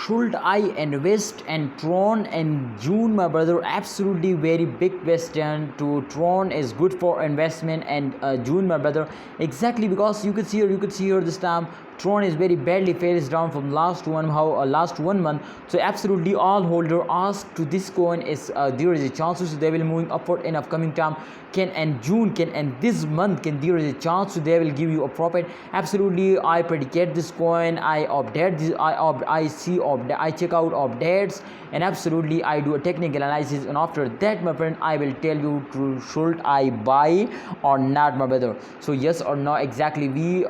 Should I invest in Tron in June, my brother? Absolutely, very big question. To Tron is good for investment and June, my brother. Exactly, because you could see here this time Tron is very badly fails down from last 1 month. So absolutely, all holder ask to this coin is there is a chances they will moving upward in upcoming time. Can and June can and this month can there is a chance they will give you a profit. Absolutely, I predicate this coin. I update this. I check out updates, and absolutely I do a technical analysis, and after that, my friend, I will tell you should I buy or not, my brother. So yes or no, exactly. We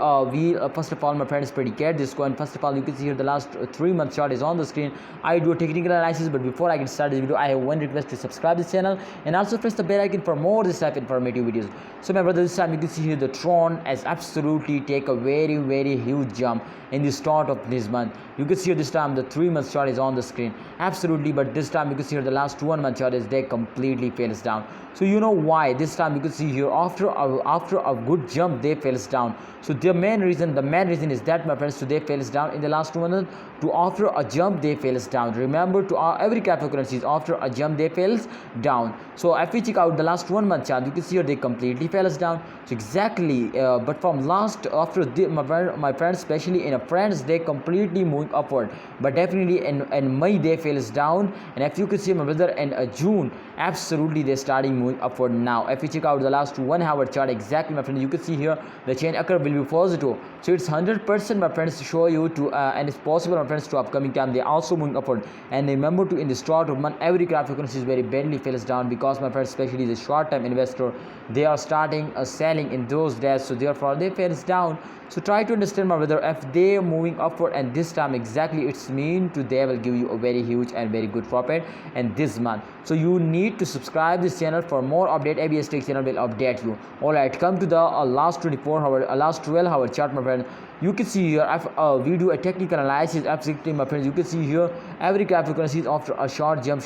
first of all, my friends, predicate this coin. First of all, you can see here the last 3 month chart is on the screen. I do a technical analysis, but before I get started this video, I have one request to subscribe this channel and also press the bell icon for more this type of informative videos. So my brother, this time you can see here the Tron has absolutely take a very huge jump in the start of this month. You can see here this time the 3 month chart is on the screen. Absolutely, but this time you can see here the last 1 month chart is they completely fails down. So you know why this time you can see here after a good jump they fails down. So the main reason is that, my friends, so they fails down in the last 2 months. To after a jump they fails down. Remember, to every cryptocurrencies after a jump they fails down. So if we check out the last 1 month chart, you can see here they completely fails down. So exactly, but from last after my friends, especially in a friends, they completely moving upward. But definitely in May they fails down, and if you could see, my brother, in June, absolutely they starting moving upward now. If we check out the last 1 hour chart, exactly, my friend, you can see here the chain occur will be positive. So it's 100%, my friends, to show you to and it's possible, my friends, to upcoming time they also moving upward. And remember, to in the start of month every cryptocurrency is very badly fails down, because, my friends, especially the short term investor, they are starting selling in those days, so therefore they fails down. So try to understand, my brother, if they are moving upward, and this time exactly it's mean to they will give you a very huge and very good profit in this month. So you need to subscribe this channel for more update. ABS Tech channel will update you. Alright, come to the last 24-hour last 12-hour chart, my friend. You can see here we do a technical analysis. Absolutely, my friends, you can see here every cryptocurrency is after a short jump,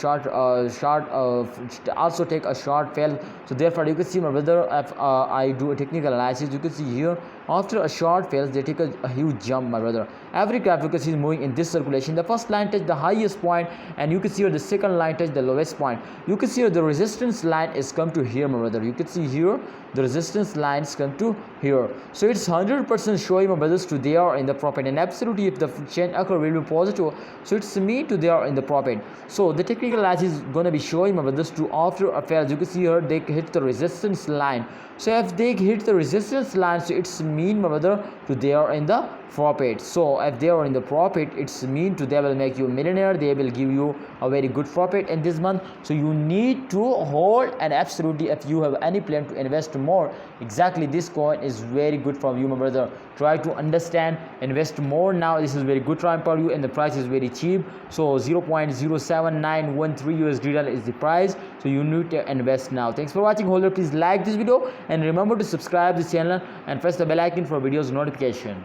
also take a short fail. So therefore you can see, my brother, if I do a technical analysis, you can see here after a short fails they take a huge jump, my brother. Every cryptocurrency is moving in this circulation. The first line touch the highest point, and you can see here the second line touch the lowest point. You can see here the resistance line is come to here, my brother. You can see here the resistance lines come to here. So it's 100% showing, my brothers, to they are in the profit. And absolutely, if the chain occur will be positive, so it's me to they are in the profit. So the technical analysis is going to be showing, my brothers, to after a fail, you can see here they hit the resistance line. So if they hit the resistance line, so it's mean, my brother, to they are in the profit. So if they are in the profit, it's mean to they will make you a millionaire. They will give you a very good profit in this month. So you need to hold, and absolutely, if you have any plan to invest more, exactly this coin is very good for you, my brother. Try to understand, invest more now. This is very good time for you, and the price is very cheap. So 0.07913 USD is the price. So you need to invest now. Thanks for watching, holder. Please like this video and remember to subscribe this channel and press the bell icon for videos notification.